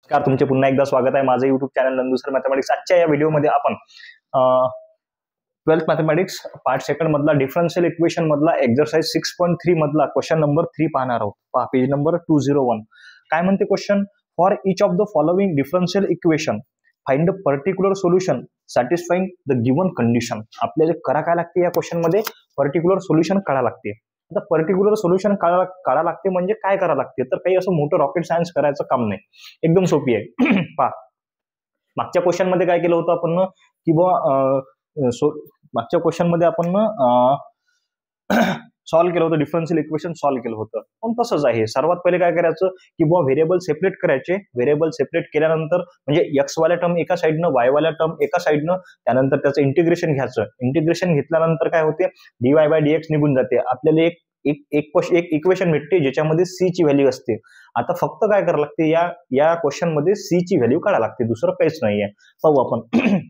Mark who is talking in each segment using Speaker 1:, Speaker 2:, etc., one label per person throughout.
Speaker 1: नमस्कार, तुमचे पुन्हा एकदा स्वागत आहे माझं YouTube channel Nandu sir mathematics. आजच्या या व्हिडिओमध्ये आपण 12th मॅथमॅटिक्स पार्ट सेकंड मधला डिफरन्शियल इक्वेशन मधला एक्सरसाइज 6.3 मधला क्वेश्चन नंबर 3 पाहणार आहोत. पहा पेज नंबर 201. काय म्हणते question? For each of the following differential equation find a particular solution satisfying the given condition. आपल्याला करा काय लागते या क्वेश्चन मध्ये? पर्टिक्युलर सोल्युशन काढा लागते. आता पर्टिक्युलर सोल्युशन काढा लागते म्हणजे काय करा लागते? तर काही असं मोठं रॉकेट सायन्स करायचं काम नाही, एकदम सोपी आहे. पहा मागच्या क्वेश्चन मध्ये काय केलं होतं आपण की मागच्या क्वेश्चन मध्ये आपण सॉल्व्ह केलं होतं, डिफरन्शियल इक्वेशन सॉल्व्ह केलं होतं. पण तसंच आहे. सर्वात पहिले काय करायचं की व्हेरिएबल सेपरेट करायचे. व्हेरिएबल सेपरेट केल्यानंतर म्हणजे एक्स वाल्या टर्म एका साईडनं, वाय वाल्या टर्म एका साईडनं, त्यानंतर त्याचं इंटिग्रेशन घ्यायचं. इंटिग्रेशन घेतल्यानंतर काय होते? dy बाय dx निघून जाते. आपल्याला एक इक्वेशन भेटते ज्याच्यामध्ये सी ची व्हॅल्यू असते. आता फक्त काय करावं लागते? या क्वेश्चन मध्ये सी ची व्हॅल्यू काढायला लागते, दुसरं काहीच नाहीये. पाहू आपण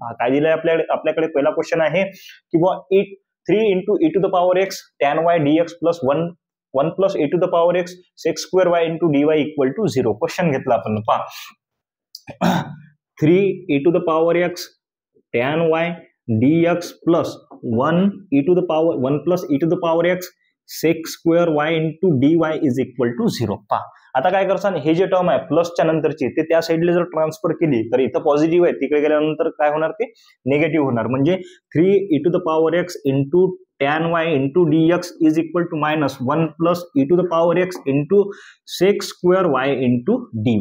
Speaker 1: काय दिलंय आपल्याकडे. पहिला क्वेश्चन आहे की 3 into e to the power x tan y dx plus 1 plus e to the power x sec square y into dy equal to 0. Question घेतला आपण. पहा 3 e to the power x tan y dx plus 1 plus e to the power x sec square y into dy is equal to 0. पहा आता काय करसान, हे जे term आहे प्लसच्या नंतरची ते त्या साईडला जर ट्रान्सफर केली तर इथं पॉझिटिव्ह आहे, तिकडे गेल्यानंतर काय होणार? ते निगेटिव्ह होणार. म्हणजे 3 e to the power x into tan y into dx is equal to minus 1 plus e to the power x into sec square y into dy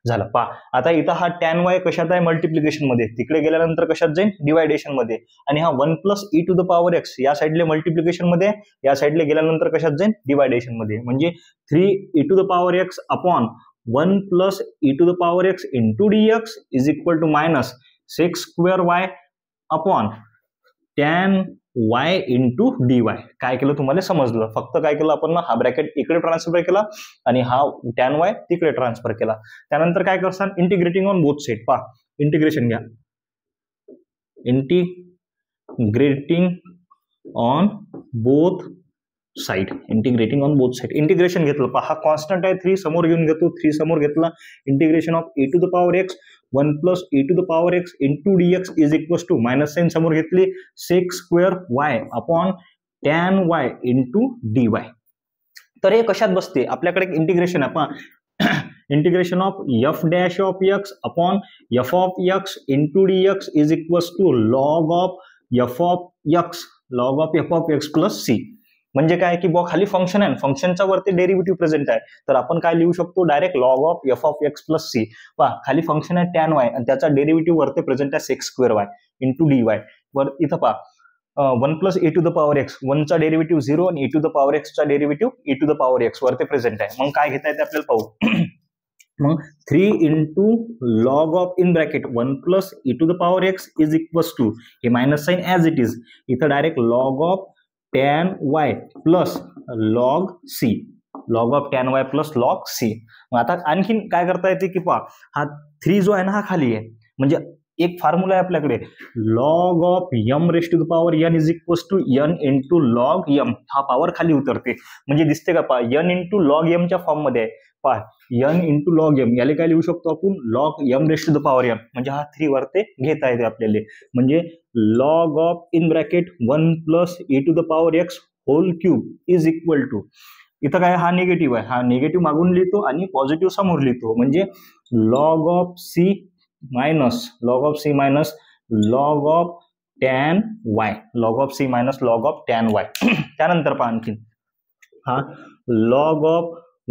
Speaker 1: झालं. पहा आता इथं हा tan y कशात आहे? मल्टिप्लिकेशन मध्ये. तिकडे गेल्यानंतर कशात जाईल? डिवायडेशन मध्ये. आणि हा 1 plus e to the power x या साईडला मल्टिप्लिकेशन मध्ये, या साईडला गेल्यानंतर कशात जाईल? डिवायडेशन मध्ये. म्हणजे 3 e to the power x upon 1 plus e to the power x into dx is equal to minus sec square y upon tan y into dy. काय केलं तुम्हाला समजलं? फक्त काय केलं आपण? हा ब्रॅकेट इकडे ट्रान्सफर केला आणि हा tan y तिकडे ट्रान्सफर केला. त्यानंतर काय करसान? Integrating on both side. पहा इंटिग्रेशन घ्या. Integrating on both side. Integrating on both side. Integration घेतलं. पहा हा कॉन्स्टंट आहे 3 समोर घेऊन घेतो. 3 समोर घेतला. Integration of e to the power x 1 plus e to the power x into dx is equal to minus sign समोर घेतली sec square y upon tan y into dy. तर हे कशात बसते? आपल्याकडे इंटिग्रेशन आहे. पहा integration of f dash of x upon f of x into dx is equal to log of f of x plus c. म्हणजे काय की खाली फंक्शन आहे, फंक्शनच्या वरती डेरिव्हेटिव्ह प्रेझेंट आहे, तर आपण काय लिहू शकतो? Direct log of f of x plus c. पहा खाली फंक्शन आहे tan y आणि त्याचा डेरिव्हेटिव्ह वरती प्रेझेंट आहे sec square y into dy. वर इथं पहा 1 plus e to the power x, 1 चा डेरिव्हेटिव्ह 0 आणि e to the power x चा derivative e to the power x वरती प्रेझेंट आहे. मग काय घेता येते आपल्याला पाहू. मग 3 into log of in bracket 1 plus e to the power x is equal to हे minus sign as it is. इथं direct log of tan y plus log c. Log of tan y plus log c. मग आता आणखीन काय करता येते की पहा हा 3 जो आहे ना हा खाली आहे, म्हणजे एक फॉर्म्युला आहे आपल्याकडे log of m raise to the power n is equal to n into log m. हा पॉवर खाली उतरते म्हणजे दिसते का? पहा n इंटू लॉग m च्या फॉर्म मध्ये आहे. पहा n इंटू लॉग m याला काय लिहू शकतो आपण? Log m raise to the power n. म्हणजे हा 3 वरते घेता येते आपल्याला. म्हणजे log of in bracket 1 plus e to the power x whole cube is equal to, इथं काय हा निगेटिव्ह आहे, हा निगेटिव्ह मागून लिहितो आणि पॉझिटिव्ह समोर लिहितो. म्हणजे log of c minus log of tan y. Log of c minus log of tan y. त्यानंतर पहा आणखीन हा log of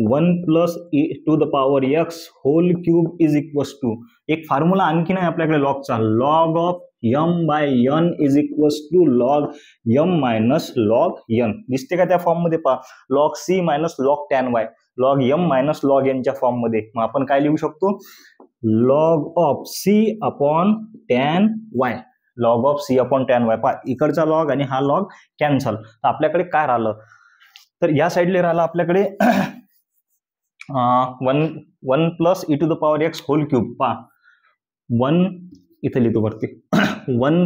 Speaker 1: 1 plus e to the power x whole cube is equal to, एक फॉर्म्युला आणखीन आहे आपल्याकडे लॉगचा, log of m by n is equal to log m minus log n. दिसते का त्या फॉर्म मध्ये? पहा log c minus log tan y, log m minus log n च्या फॉर्म मध्ये. मग आपण काय लिहू शकतो? Log of c upon tan y. Log of c upon tan y. पहा इकडचा लॉग आणि हा लॉग कॅन्सल. तर आपल्याकडे काय राहिलं? तर या साईडला राहिलं आपल्याकडे 1 plus e to the power x whole cube. पहा 1 इथे लिहितो वरती 1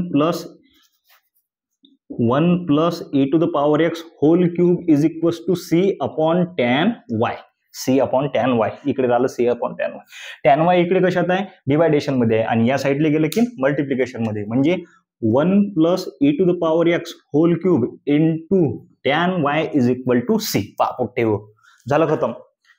Speaker 1: plus e to the power x whole cube is equal to c upon tan y. C upon tan y, इकडे झालं c upon tan y. Tan y इकडे कशात आहे, deviation मध्ये आहे, आणि या साईडला गेलं की मल्टिप्लिकेशन मध्ये, म्हणजे 1 + e⁻x whole cube into tan Y is equal to c. पोट्टे हो, झालं खतम.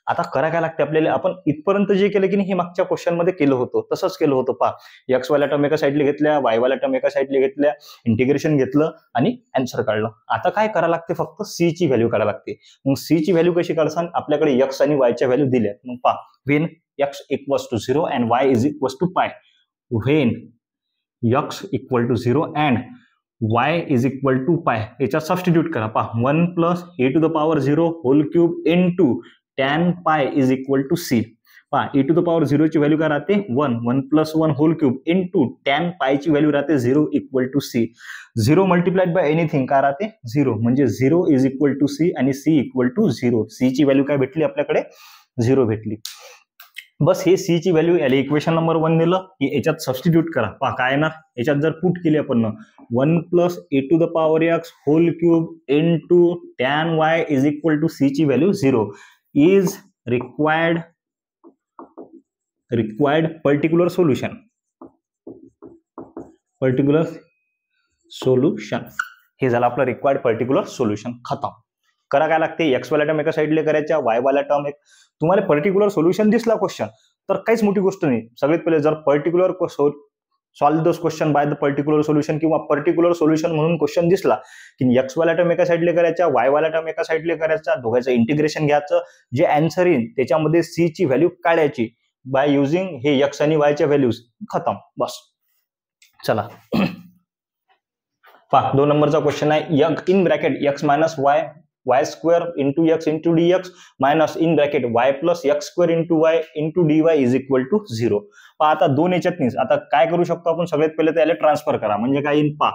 Speaker 1: आता करा काय लागते आपल्याला, आपण इथपर्यंत जे केलं की नाही हे मागच्या क्वेश्चन मध्ये केलं होतं, तसंच केलं होतं. पहा, एक्स वाल्या टर्म एका साईडला घेतल्या, वाय वाल्या टर्म एका साईडला घेतल्या, इंटिग्रेशन घेतलं आणि आन्सर काढलं. आता काय करायला लागते, फक्त सी ची व्हॅल्यू काढायला लागते. मग सी ची व्हॅल्यू कशी काढसान, आपल्याकडे एक्स आणि वायच्या व्हॅल्यू दिल्या. मग पहा, when X equals to 0 and Y is equals to pi, when X equal to 0 and y is equal to pi, याच्यात सबस्टिट्यूट करा. पहा, 1 + e⁻0 whole cube into tan pi is equal to C. पहा, e⁻0 ची value काय राहते 1, 1 + 1 hole cube into tan पाय ची value राहते 0 equal to c. 0 multiplied by anything काय राहते 0, म्हणजे 0 इज इक्वल टू सी आणि सी इक्वल टू 0. सी ची व्हॅल्यू काय भेटली आपल्याकडे, 0 भेटली. बस हे सी ची व्हॅल्यू याला इक्वेशन नंबर 1 दिलं की याच्यात सबस्टिट्यूट करा. पहा काय येणार, याच्यात जर पुट केली आपण 1 + e⁻x whole cube into tan Y is equal to C ची value 0 is required particular solution. हे झालं आपलं रिक्वायर्ड पर्टिक्युलर सोल्युशन. खतम. करा काय लागते, एक्स वाला टर्म एका साईडला करायच्या, वाय वाला टर्म एक. तुम्हाला पर्टिक्युलर सोल्युशन दिसला क्वेश्चन तर काहीच मोठी गोष्ट नाही. सगळ्यात पहिले जर particular solve those question by the particular solution किंवा पर्टिक्युलर सोल्युशन म्हणून क्वेश्चन दिसला की एक्स वाला टर्म एका साईडला करायचा, वाय वाला टर्म एका साईडला करायचा, दोघांचं इंटिग्रेशन घ्यायचं, जे आन्सर येईल त्याच्यामध्ये सी ची व्हॅल्यू काढायची बाय युझिंग हे एक्स आणि वायच्या व्हॅल्यूज. खतम, बस. चला पहा, 2 नंबरचा क्वेश्चन आहे. In bracket x minus Y square into x into dx minus in bracket y plus x square into y into D y is equal to 0. पहा, आता दोन याच्यात नाही. आता काय करू शकतो आपण, सगळ्यात पहिले त्याला ट्रान्सफर करा. म्हणजे काय येईल, पहा,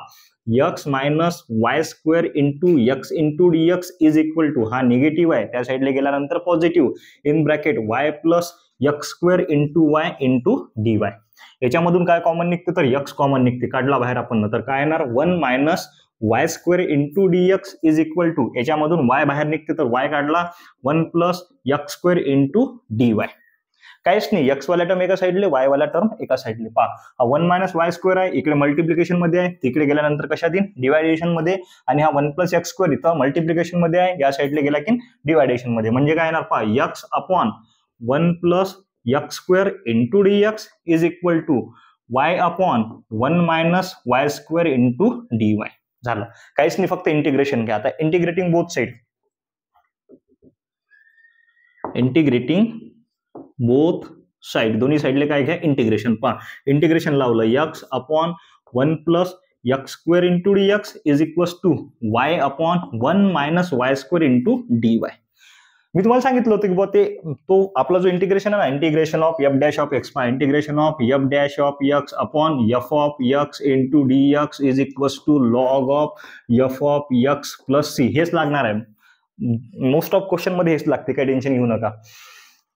Speaker 1: x minus Y square into x into dx is equal to, हा निगेटिव्ह आहे त्या साईडला गेल्यानंतर positive, in bracket y plus x square into y into D y. याच्यामधून काय कॉमन निघते, तर एक्स कॉमन निघते, काढला बाहेर आपण, तर काय येणार 1 minus Y square into dx is equal to, याच्यामधून वाय बाहेर निघते तर वाय काढला 1 plus x square into D y. काहीच नाही, एक्स वाला टर्म एका साईडले, वाय वाला टर्म एका साईडले. पहा, हा 1 मायनस वाय स्क्वेअर आहे, इकडे मल्टिप्लिकेशन मध्ये आहे, तिकडे गेल्यानंतर कशात येईल, डिवायडेशन मध्ये, आणि हा 1 प्लस एक्स स्क्वेअर इथं मल्टिप्लिकेशन मध्ये आहे, या साईडला गेला की डिवायडेशन मध्ये. म्हणजे काय येणार, पहा, x upon 1 plus x square into dx is equal to Y upon 1 minus Y square into D y. झालं, काहीच नाही, फक्त इंटिग्रेशन घ्या. आता इंटिग्रेटिंग बोथ साइड, दोन्ही साईडले काय घ्या, इंटिग्रेशन. पहा, इंटिग्रेशन लावलं, X upon 1 plus x square into dx is equal to Y upon 1 minus Y square into D Y. मी तुम्हाला सांगितलं होतं की तो आपला जो इंटिग्रेशन आहे ना, integration of f dash of x, integration of f dash of x upon f of x into d x is equal to log of f of x plus c. हेच लागणार आहे, मोस्ट ऑफ क्वेश्चन मध्ये हेच लागते, काही tension घेऊ नका.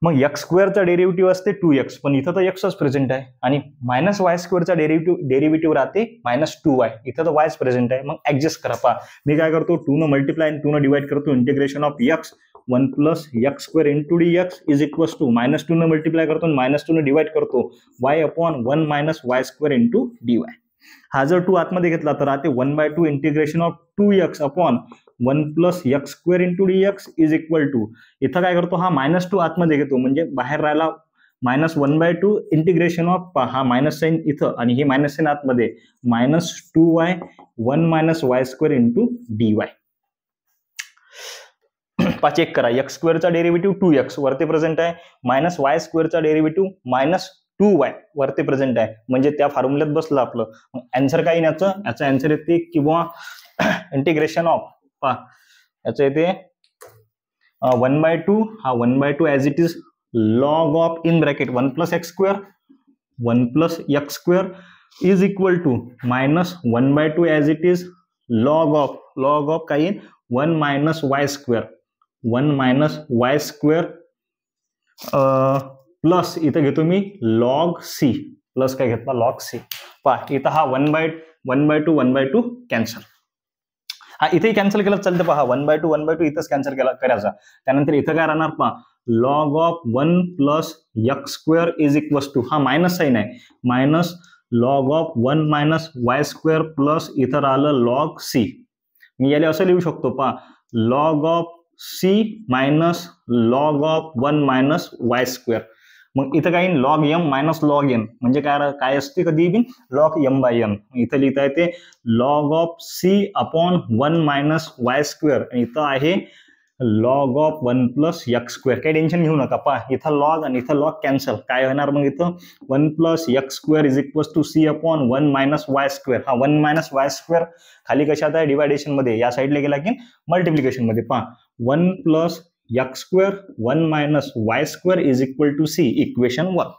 Speaker 1: मग एक्स स्क्वेअरचा डेरिव्हेटिव्ह असते 2x, पण इथं तर एक्सच प्रेझेंट आहे, आणि मायनस वाय स्क्वेअरचा डेरिव्हेटिव्ह राहते -2y, इथं तर वायच प्रेझेंट आहे. मग ऍडजस्ट करा. पहा, मी काय करतो, 2 न मल्टिप्लाय आणि 2 न डिवाइड करतो. Integration of x 1 plus x square into dx is equal to -2 न मल्टिप्लाय करतो आणि -2 न डिवाइड करतो, y upon 1 minus Y square into D y. हा जर 2 आतमध्ये घेतला तर राहते 1/2 integration of 2x upon 1 plus x square into dx is equal to, इथं काय करतो, हा -2 आतमध्ये घेतो, म्हणजे बाहेर राहिला -1/2 इंटिग्रेशन ऑफ, हा मायनस साइन इथं आणि हे मायनस साइन आतमध्ये, -2y 1 minus Y square into D y. Check करा, एक्स स्क्वेअरचा डेरिव्हेटिव्ह 2x वरती प्रेझेंट आहे, मायनस वाय स्क्वेअरचा डेरिव्हेटिव्ह -2y वरती प्रेझेंट आहे, म्हणजे त्या फॉर्म्युल्यात बसलं आपलं. आन्सर काय याचं आन्सर येते किंवा इंटिग्रेशन ऑफ, पहा याचं येते 1/2, हा 1/2 as it is log of in bracket 1 plus x square is equal to -1/2 as it is log of काही 1 मायनस वाय स्क्वेअर प्लस इथं घेतो मी लॉग सी, प्लस काय घेतला, लॉग सी. पहा, इथं हा 1/2 कॅन्सल, हा इथेही कॅन्सल केलं चालतं. पहा, 1/2 इथंच कॅन्सल करायचा. त्यानंतर इथं काय राहणार, पहा log of 1 plus x square is equal to, हा मायनस साईन आहे, minus log of 1 minus Y square plus इथं राहिलं लॉग सी. मी याला असं लिहू शकतो पहा, log of c minus log of 1 minus Y square. मग इथं काय log m minus log n म्हणजे काय असते कधी बी लॉग एम बाय एन. इथं लिहिता येते log of c upon 1 minus Y square, इथं आहे log of 1 plus x square. काही टेन्शन घेऊ नका, पहा इथं लॉग आणि इथं लॉग कॅन्सल, काय होणार मग इथं 1 plus x square is equal to c upon 1 minus Y square. हा 1 मायनस वाय स्क्वेअर खाली कशात आहे डिवायडेशन मध्ये, या साईडला गेला की मल्टिप्लिकेशन मध्ये. पहा 1 plus x square 1 minus Y square is equal to c, equation 1.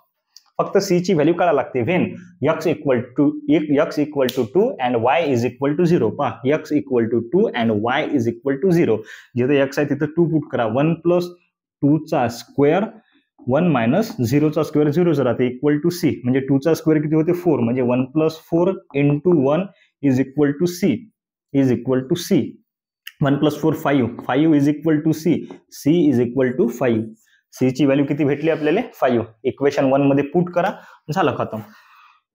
Speaker 1: फक्त सी ची व्हॅल्यू काढायला लागते when x equal to 2 and y is equal to 0. पहा x equal to 2 and y is equal to 0. जिथे x आहे तिथं 2 put करा. 1 plus 2 चा स्क्वेअर 1 मायनस 0 चा स्क्वेअर 0 राहते इक्वल टू सी, म्हणजे 2 चा स्क्वेअर किती होते 4, म्हणजे 1 plus 4 into 1 is equal to c, is equal to c. 1 plus 4 5 is equal to c, c is equal to 5. C ची व्हॅल्यू किती भेटली आपल्याला 5. इक्वेशन 1 मध्ये पुट करा, झालं खतम.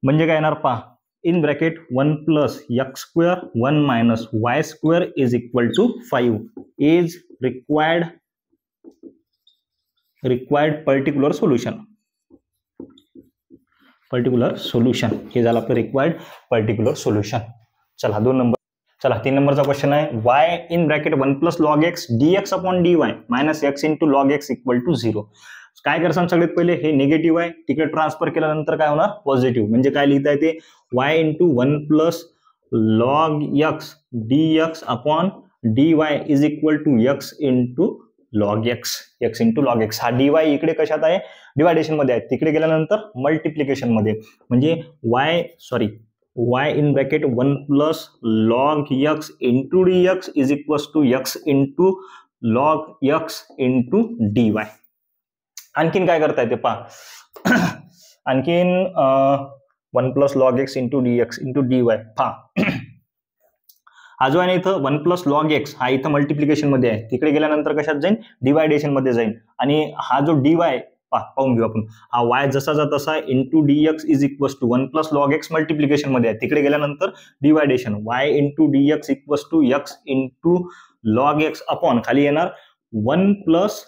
Speaker 1: म्हणजे काय येणार पहा, in bracket 1 plus x square 1 minus Y square is equal to 5 is required particular solution. हे झालं आपलं रिक्वायर्ड पर्टिक्युलर सोल्युशन. चला 2 नंबर. चला 3 नंबरचा क्वेश्चन आहे, y in bracket 1 plus log x dx upon dy minus x into log x equal to 0. काय करसान सगळ्यात पहिले, हे निगेटिव्ह आहे, तिकडे ट्रान्सफर केल्यानंतर काय होणार पॉझिटिव्ह. म्हणजे काय लिहिता येते y into 1 plus log x dx upon dy is equal to x into log x, x into log x. हा dy इकडे कशात आहे डिवायडेशन मध्ये आहे, तिकडे गेल्यानंतर मल्टिप्लिकेशन मध्ये. म्हणजे y in bracket 1 plus log x into dx is equals to x into log x into dy. आणखीन काय करता येते पहा, आणखीन 1 plus log x into dx into dy. पहा हा जो आहे ना इथं 1 plus log x हा इथं मल्टिप्लिकेशन मध्ये आहे, तिकडे गेल्यानंतर कशात जाईल डिवायडेशन मध्ये जाईल. आणि हा जो dy पाहून घेऊ आपण, हा y जसाचा तसा into dx is equal to 1 plus log x multiplication मध्ये आहे, तिकडे गेल्यानंतर division y into dx equal to x into log x upon खाली येणार 1 plus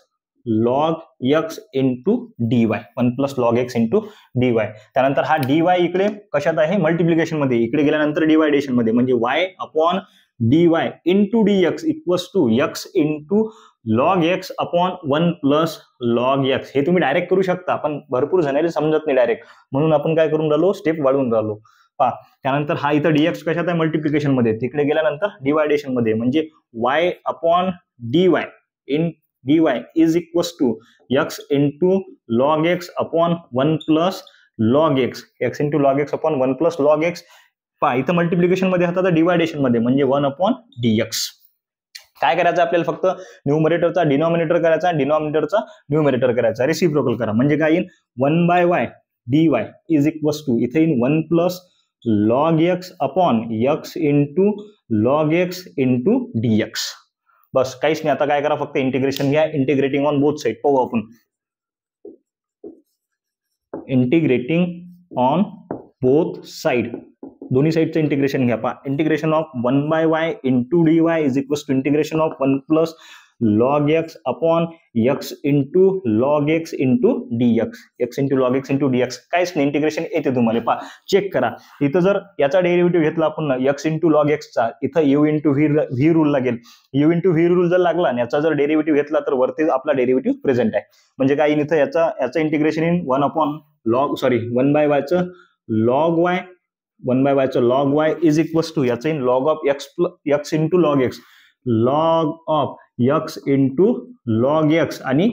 Speaker 1: log x into dy, 1 plus log x into dy. त्यानंतर हा dy इकडे कशात आहे मल्टिप्लिकेशन मध्ये, इकडे गेल्यानंतर डिवायडेशन मध्ये, म्हणजे y upon dy into dx equal to x into log x upon 1 plus log x. हे तुम्ही डायरेक्ट करू शकता, पण भरपूर जणांना समजत नाही डायरेक्ट, म्हणून आपण काय करून राहिलो स्टेप वाढवून राहिलो. पहा त्यानंतर हा इथं dx कशात आहे मल्टिप्लिकेशन मध्ये, तिकडे गेल्यानंतर डिवायडेशन मध्ये, म्हणजे y upon dy in dy is equal to x into log x upon 1 plus log x, x into log x upon 1 plus log x. पहा इथं मल्टिप्लिकेशन मध्ये होता, डिवायडेशन मध्ये, म्हणजे 1 अपॉन dx. काय करायचं आपल्याला, फक्त न्यूमरेटरचा डिनॉमिनेटर करायचा, डिनॉमिनेटरचा न्यूमरेटर करायचा, रेसिप्रोकल करा. म्हणजे काय येईल 1 by y dy is equal to इथे येईल 1 plus log x upon x into log x into dx. बस काहीच नाही. आता काय करा, फक्त इंटिग्रेशन घ्या, इंटिग्रेटिंग ऑन बोथ साइड. पाहू आपण इंटिग्रेटिंग ऑन बोथ साइड, दोन्ही साइडचं इंटिग्रेशन घ्या. पहा integration of 1 by y into dy is equal to integration of 1 plus log x upon x into log x into dx, x into log x into dx. काहीच नाही, integration येते तुम्हाला. पहा check करा, इथं जर याचा डेरिव्हेटिव्ह घेतला आपण एक्स इंटू लॉग एक्सचा, इथं यू इंटू व्ही रूल लागेल. यू इंटू व्ही रूल जर लागला आणि याचा जर डेरिव्हेटिव्ह घेतला तर वरती आपला डेरिव्हेटिव्ह प्रेझेंट आहे. म्हणजे काय इथं याचा integration in 1 upon log 1 by वायचं लॉग वाय, 1 बाय वायचं log Y is equal to याचं in log of x into log X, log of x into log X आणि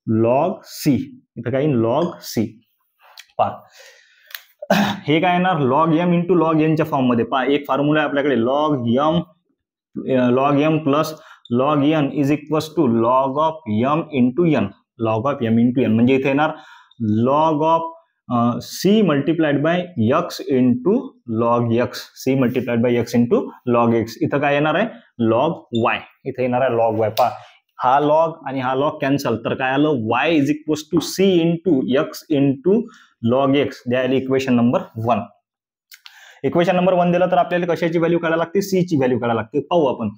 Speaker 1: लॉग सी. इथं काय लॉग सी. पहा हे काय येणार log M into log N च्या फॉर्म मध्ये. पहा एक फॉर्म्युला आहे आपल्याकडे, log M plus log N is equal to log of m into n, log of m into n. म्हणजे इथे येणार log of c multiplied by x into log x, c multiplied by x into log x. इथं काय येणार आहे log Y, इथे येणार आहे लॉग वाय. पहा हा लॉग आणि हा लॉग कॅन्सल, तर काय आलं, y is equals to c into x into log x, द्यायला इक्वेशन नंबर 1. इक्वेशन नंबर 1 दिला तर आपल्याला कशाची व्हॅल्यू काढायला लागते, सी ची व्हॅल्यू काढायला लागते. पाहू आपण.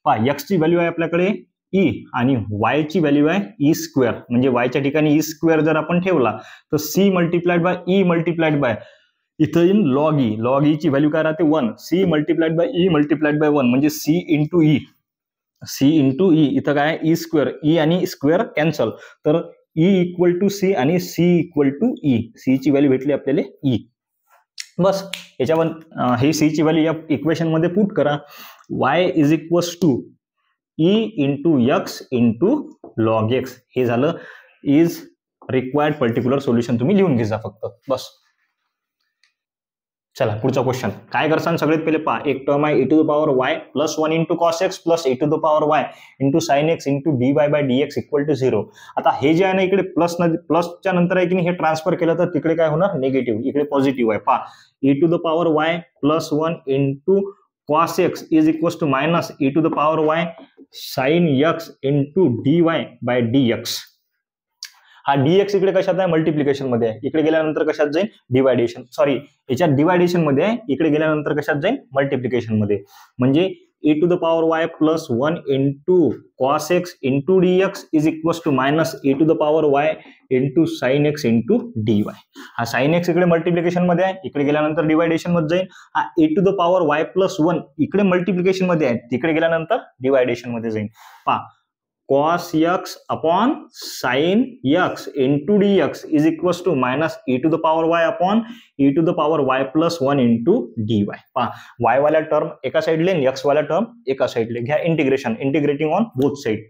Speaker 1: पहा, एक्स ची व्हॅल्यू आहे आपल्याकडे ई आणि वाय ची व्हॅल्यू आहे ई स्क्वेअर, म्हणजे वायच्या ठिकाणी ई स्क्वेअर जर आपण ठेवला तर c multiplied by e multiplied by इथं in log e, log e ची व्हॅल्यू काय राहते 1, c multiplied by e multiplied by 1 म्हणजे c into e, c into e, इथं काय ई स्क्वेअर, ई आणि स्क्वेअर कॅन्सल, तर ई इक्वल टू सी आणि c equal to e, c ची व्हॅल्यू भेटली आपल्याला ई. बस याच्यावर ही सी ची व्हॅल्यू या इक्वेशन मध्ये पुट करा. y is equals to e into x into log x, हे झालं इज रिक्वायर्ड पर्टिक्युलर सोल्युशन. तुम्ही लिहून घ्या फक्त बस. चला पुढचा क्वेश्चन काय करसान, सगळ्यात पहिले पहा, एक टर्म आहे e to the power y plus 1 into cos x plus e to the power y into sine x into dy by dx equal to 0. आता हे जे आहे ना इकडे प्लसच्या नंतर आहे की नाही, हे ट्रान्सफर केलं तर तिकडे काय होणार, निगेटिव्ह, इकडे पॉझिटिव्ह आहे. पहा, e to the power y plus 1 into cos x is equals to minus e to the power y sine x into dy by dx. हा dx इकडे कशात आहे, मल्टिप्लिकेशन मध्ये आहे, इकडे गेल्यानंतर कशात जाईल, डिवायडेशन, सॉरी याच्यात डिवायडेशन मध्ये आहे, इकडे गेल्यानंतर कशात जाईल, मल्टिप्लिकेशन मध्ये. म्हणजे e to the power y plus 1 into cos x into dx is equals to minus e to the power y into sine x into dy. हा साइन एक्स इकडे मल्टिप्लिकेशन मध्ये आहे, इकडे गेल्यानंतर डिवायडेशन मध्ये जाईल. हा e to the power y plus 1 इकडे मल्टिप्लिकेशन मध्ये आहे, तिकडे गेल्यानंतर डिवायडेशन मध्ये जाईल. पहा, cos x upon sin x into dx is equals to minus e to the power y upon e to the power y plus 1 into dy. पहा, y वाला टर्म एका साइडले आणि x वाला टर्म एका साइडले घ्या, integration, integrating on both side,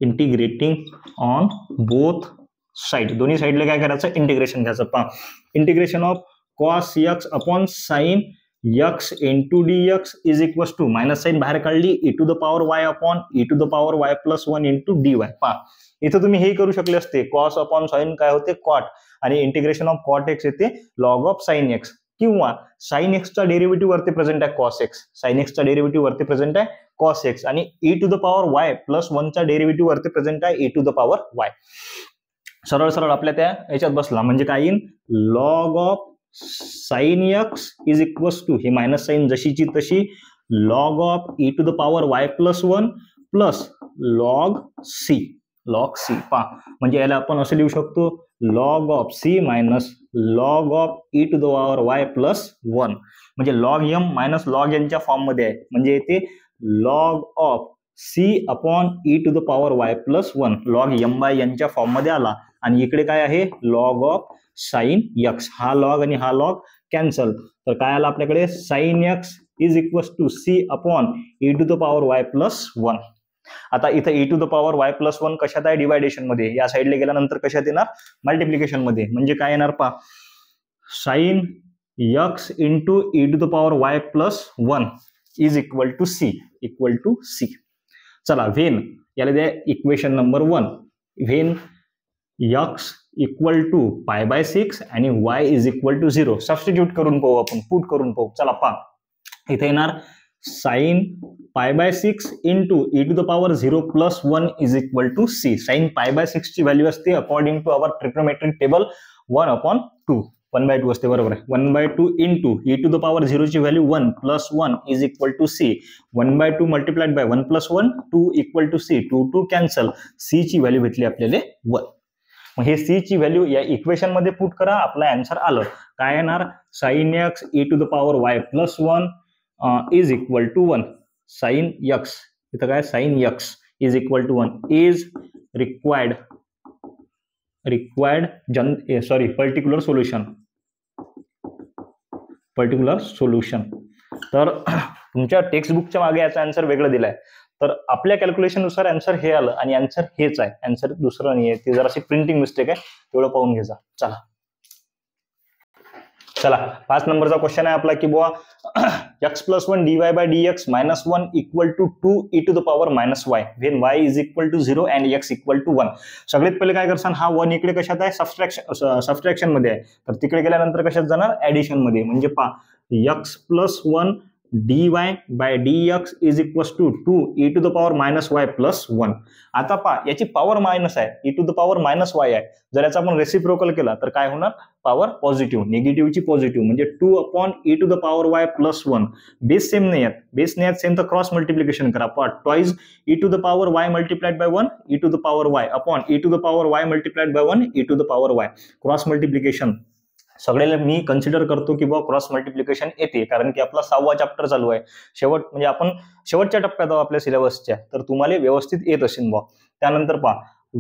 Speaker 1: integrating on both side, दोन्ही साइडले काय करायचं, इंटिग्रेशन घ्यायचं. पहा, integration of cos x upon sin x into dx is equals to, minus sign बाहेर काढली, e to the power y upon e to the power y plus 1 into dy. पहा, इथं तुम्ही हे करू शकले असते, कॉस अपॉन साइन काय होते, कॉट, आणि इंटिग्रेशन ऑफ कॉट एक्स येते लॉग ऑफ साइन एक्स, किंवा साइन एक्सचा डेरिव्हेटिव्ह वरती प्रेझेंट आहे कॉस एक्स, साइन एक्सचा डेरिव्हेटिव्ह वरती प्रेझेंट आहे कॉस एक्स, आणि e to the power y plus 1 चा डेरिव्हेटिव्ह वरती प्रेझेंट आहे e to the power y. सरळ सरळ आपल्या त्या याच्यात बसला, म्हणजे काय येईल, log of sine x is equals to, ही मायनस साइन जशीची तशी, log of e to the power y plus 1 plus log c, log C. पहा, म्हणजे याला आपण असं लिहू शकतो, log of c minus log of e to the power y plus 1, म्हणजे log m minus log n च्या फॉर्म मध्ये आहे, म्हणजे येते log of c upon e to the power y plus 1, log m by n च्या form मध्ये आला. आणि इकडे काय आहे, लॉग ऑफ साइन एक्स, हा लॉग आणि हा लॉग कॅन्सल, तर काय आला आपल्याकडे, sine x is equals to c upon e to the power y plus 1. आता इथं e to the power y plus 1 कशात आहे, डिवायडेशन मध्ये, या साइडला गेल्यानंतर कशात येणार, मल्टिप्लिकेशन मध्ये, म्हणजे काय येणार, पहा, sine x into e to the power y plus 1 is equal to c, equal to c. चला, व्हेन याला द्या equation number 1, when x equal to pi by 6 आणि y is equal to 0, substitute करून पाहू आपण, पुट करून पाहू. चला पहा, इथे येणार sine pi by 6 into e to the power 0 plus 1 is equal to c. Sine pi by 6 ची व्हॅल्यू असते according to our trigonometric table 1/2, 1/2 असते, बरोबर आहे. 1/2 into e to the power 0 ची value 1 plus 1 is equal to c, 1/2 multiplied by 1 plus 1 2 equal to c, 2 cancel, c ची value भेटली आपल्याला 1. मग हे सी ची व्हॅल्यू या इक्वेशन मध्ये पुट करा, आपला आन्सर आलं. काय येणार, sine x e to the power y plus 1 is equal to 1, sine x, इथं काय, sine x is equal to 1 is required particular solution, particular solution. तर तुमच्या टेक्स्ट बुकच्या मागे याचा आन्सर वेगळं दिलाय, तर आपल्या कॅल्क्युलेशन नुसार आन्सर हे आलं आणि आन्सर हेच आहे, आन्सर दुसरं नाही आहे, ते जराशी प्रिंटिंग मिस्टेक आहे, तेवढं पाहून घ्यायचा. चला 5 नंबरचा क्वेश्चन आहे आपला की बुवा x plus 1 dy by dx minus 1 equal to 2 e to the power minus y, when y is equal to 0 and x equal to 1. सगळ्यात पहिले काय करसान, हा 1 इकडे कशात आहे, सबस्ट्रॅक्शन मध्ये आहे, तर तिकडे गेल्यानंतर कशात जाणार, ऍडिशन मध्ये, म्हणजे पहा x plus 1 dy by dx is equals to 2 e to the power minus y plus 1. आता पहा याची पॉवर मायनस आहे, e to the power minus y आहे. जर याचा आपण रेसिप्रोकल केला तर काय होणार, पॉवर पॉझिटिव्ह, निगेटिव्हची पॉझिटिव्ह, म्हणजे 2 upon e to the power y plus 1. Base same नाही आहेत, बेस नाही आहेत सेम तर क्रॉस मल्टिप्लिकेशन करा. पहा twice e to the power y multiplied by 1 e to the power y upon e to the power y multiplied by 1 e to the power y. Cross multiplication सगळ्याला मी consider करतो की बाबा cross multiplication येते, कारण की आपला 6वा chapter चालू आहे, शेवट म्हणजे आपण शेवटच्या टप्प्यात आहोत आपल्या सिलेबसच्या, तर तुम्हाला व्यवस्थित येत असेल बा. त्यानंतर पहा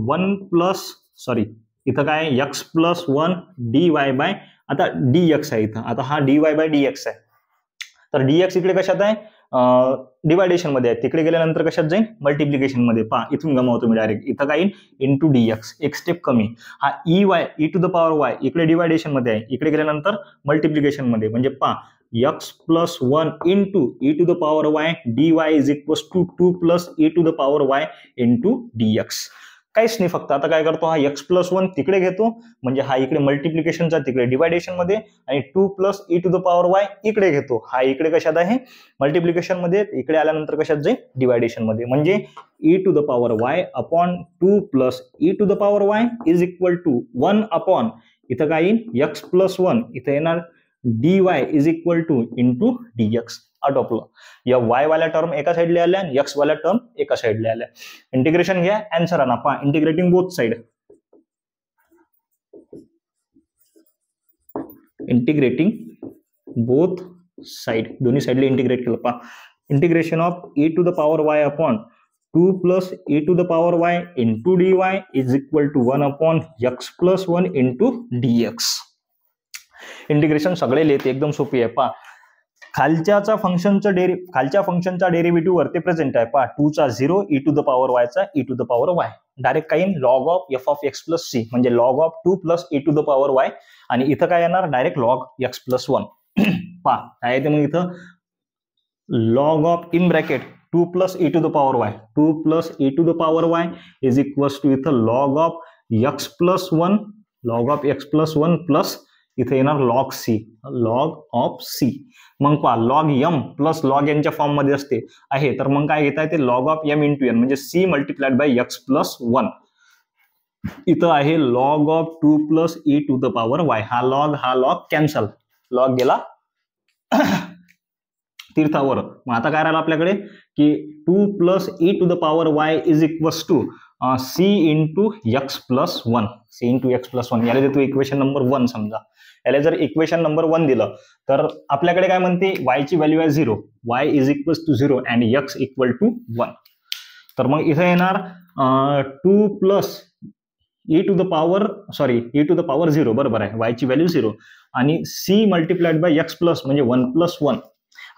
Speaker 1: 1 प्लस सॉरी इथं काय x प्लस 1 dy बाय, आता dx आहे इथं, आता हा dy बाय dx आहे, तर dx इकडे कशात आहे, डिवायडेशन मध्ये आहे, तिकडे गेल्यानंतर कशात जाईल, मल्टिप्लिकेशन मध्ये. पहा इथून गमावतो मी डायरेक्ट, इथं काय येईल इंटू dx, एक स्टेप कमी. हा e to the power y इकडे डिवायडेशन मध्ये आहे, इकडे गेल्यानंतर मल्टिप्लिकेशन मध्ये, म्हणजे पहा x plus 1 into e to the power y dy is equals to 2 plus e to the power y into dx. काहीच नाही, फक्त आता काय करतो, हा x प्लस 1 तिकडे घेतो, म्हणजे हा इकडे मल्टिप्लिकेशनचा तिकडे डिवायडेशन मध्ये, आणि 2 plus e to the power y इकडे घेतो, हा इकडे कशात आहे मल्टिप्लिकेशन मध्ये, इकडे आल्यानंतर कशात जाईल डिवायडेशन मध्ये, म्हणजे e to the power y upon 2 plus e to the power y is equal to 1 upon इथं काय येईल x प्लस 1, इथं येणार dy is equal to into dx. आटोपलं, या y वाल्या टर्म एका साइडला आल्या आणि x वाल्या टर्म एका साइडला आल्या. इंटिग्रेशन घ्या, आन्सर आणा. पहा integrating both side, integrating both side, दोन्ही साइडला इंटिग्रेट केलं. पहा integration of e to the power y upon 2 plus e to the power y into dy is equal to 1 upon x plus 1 into dx. Integration सगळे लिहिते, एकदम सोपी आहे. पहा खालच्या फंक्शनचा डेरिव्हेटिव्ह वरती प्रेझेंट आहे. पहा 2 चा 0 e to the power y चा e to the power y, direct काही log of f of x plus c, म्हणजे log of 2 plus e to the power y, आणि इथं काय येणार डायरेक्ट लॉग x प्लस 1. पहा काय येते मग इथं, log of in bracket 2 plus e to the power y, 2 plus e to the power y is equals to इथं log of x plus 1, log of x plus 1 plus इथे येणार log c, log of c. मग पहा log M plus log एनच्या form मध्ये असते आहे, तर मग काय घेता येते log of m into n, म्हणजे c multiplied by x plus 1. इथं आहे log of 2 plus e to the power y, हा लॉग कॅन्सल, लॉग गेला तीर्थावर. मग आता काय राहिलं आपल्याकडे की 2 plus e to the power y is equals to c into x plus 1, c into x plus 1. याला देतो इक्वेशन नंबर 1. समजा याला जर इक्वेशन नंबर 1 दिलं तर आपल्याकडे काय म्हणते, y ची व्हॅल्यू आहे 0, y is equals to 0 and x equal to 1. तर मग इथे येणार 2 plus e to the power e to the power 0, बरोबर आहे, y ची व्हॅल्यू 0, आणि c multiplied by x plus म्हणजे 1 प्लस 1.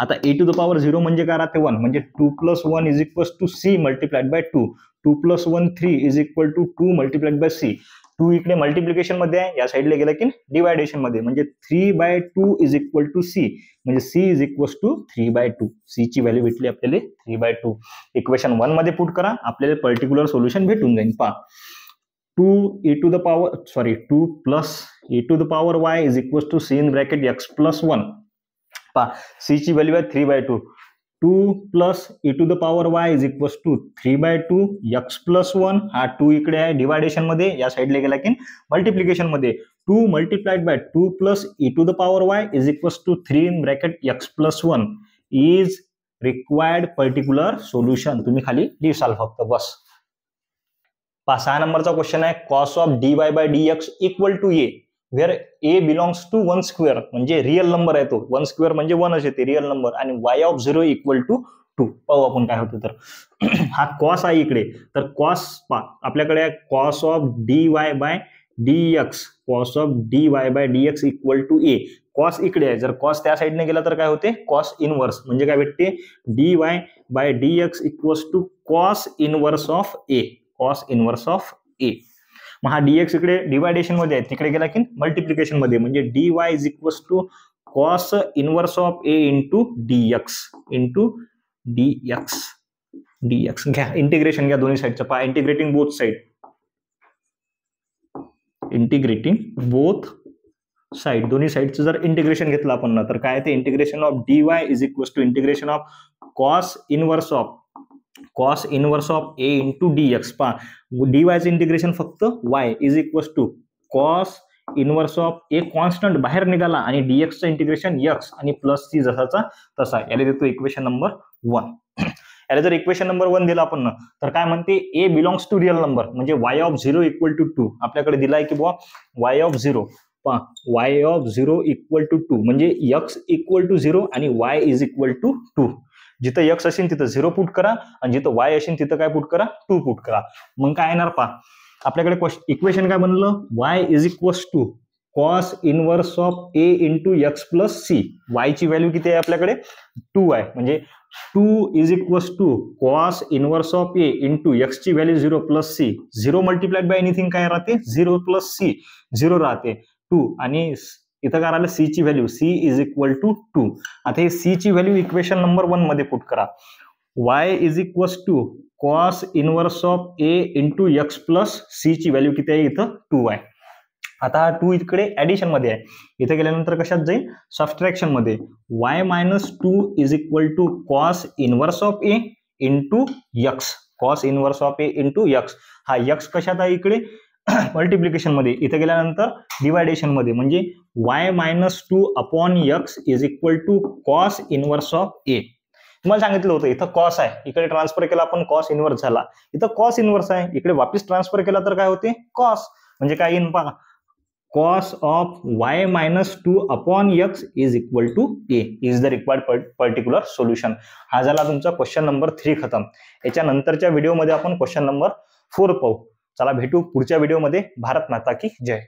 Speaker 1: आता e टू द पॉवर 0 म्हणजे काय राहते 1, म्हणजे 2 plus 1 is equals to c multiplied by 2, 2 plus 1 3 is equal to 2 multiplied by c. 2 इकडे मल्टिप्लिकेशन मध्ये आहे, या साइडला गेला की डिवायडेशन मध्ये, म्हणजे 3/2 इज इक्वल टू c, म्हणजे c is equals to 3/2. c ची व्हॅल्यू भेटली आपल्याला 3/2. इक्वेशन 1 मध्ये पुट करा, आपल्याला पर्टिक्युलर सोल्युशन भेटून जाईल. पहा 2 plus e to the power y is equals to c in bracket x plus 1. पहा c ची व्हॅल्यू आहे 3/2, 2 plus e to the power y is equals to 3/2 x plus 1. हा 2 इकडे आहे डिवायडेशन मध्ये, या साइडला गेला की मल्टिप्लिकेशन मध्ये, 2 multiplied by 2 plus e to the power y is equals to 3 in bracket x plus 1 is required particular solution. तुम्ही खाली लिहाल फक्त बस. 6 नंबरचा क्वेश्चन आहे, cos of dy by dx equal to a where a belongs to 1 square, म्हणजे real number आहे तो, 1 स्क्वेअर म्हणजे 1च येते रिअल नंबर, आणि y ऑफ 0 इक्वल टू 2. पाहू आपण काय होतं. तर हा कॉस आहे इकडे, तर कॉस आपल्याकडे आहे cos of dy by dx, cos of dy by dx equal to a. Cos इकडे आहे, जर कॉस त्या साइडने गेला तर काय होते कॉस इनवर्स, म्हणजे काय भेटते dy by dx equals to cos inverse of a, cos inverse of a. मग हा dx इकडे डिवायडेशन मध्ये आहे, तिकडे गेला की मल्टिप्लिकेशन मध्ये, म्हणजे dy is equals to cos inverse of a into dx. घ्या इंटिग्रेशन घ्या दोन्ही साइडचं. पहा integrating both side, integrating both side, दोन्ही साईडचं जर इंटिग्रेशन घेतलं आपण ना तर काय ते integration of dy is equals to integration of cos inverse of a into dx. पहा dy चं इंटिग्रेशन फक्त y is equals to cos inverse of a constant बाहेर निघाला आणि dx चं इंटिग्रेशन x आणि प्लस c जसाचा तसा. याला देतो इक्वेशन नंबर 1. याला जर इक्वेशन नंबर 1 दिला आपण ना तर काय म्हणते a belongs to real number म्हणजे y ऑफ 0 इक्वल टू 2. आपल्याकडे दिलाय की बुवा y ऑफ 0, पहा y ऑफ 0 इक्वल टू 2 म्हणजे x इक्वल टू 0 आणि y इज इक्वल टू 2. जिथं x असेल तिथं 0 पुट करा आणि जिथं y असेल तिथं काय पुट करा 2 पुट करा. मग काय येणार पहा आपल्याकडे इक्वेशन काय बनलं y is equals to cos inverse of a into x plus c. y ची व्हॅल्यू किती आहे आपल्याकडे 2 आहे म्हणजे 2 is equals to cos inverse of a into x ची value 0 plus c. 0 multiplied by anything काय राहते 0 प्लस सी 0 राहते 2 आणि इथं काय राहिलं c ची value c is equal to 2. आता हे c ची व्हॅल्यू इक्वेशन नंबर 1 मध्ये पुट करा. y is equals to cos inverse of a into x plus c ची व्हॅल्यू किती आहे इथं 2 आहे. आता हा 2 इकडे ऍडिशन मध्ये आहे, इथे गेल्यानंतर कशात जाईल सबट्रॅक्शन मध्ये. y minus 2 is equal to cos inverse of a into x. Cos inverse of a into x. हा एक्स कशात आहे इकडे मल्टिप्लिकेशन मध्ये, इथे गेल्यानंतर डिवायडेशन मध्ये म्हणजे y minus 2 upon x is equal to cos inverse of a. तुम्हाला सांगितलं होतं इथं कॉस आहे, इकडे ट्रान्सफर केला आपण कॉस इनवर्स झाला, इथं कॉस इनवर्स आहे, इकडे वापस ट्रान्सफर केला तर काय होते कॉस. म्हणजे काय येईन पहा cos of y minus 2 upon x is equal to a is the required particular solution. हा झाला तुमचा क्वेश्चन नंबर 3 खतम. याच्या नंतरच्या व्हिडिओमध्ये आपण क्वेश्चन नंबर 4 पाहू. चला भेटू पुढच्या व्हिडिओमध्ये. भारत माता की जय.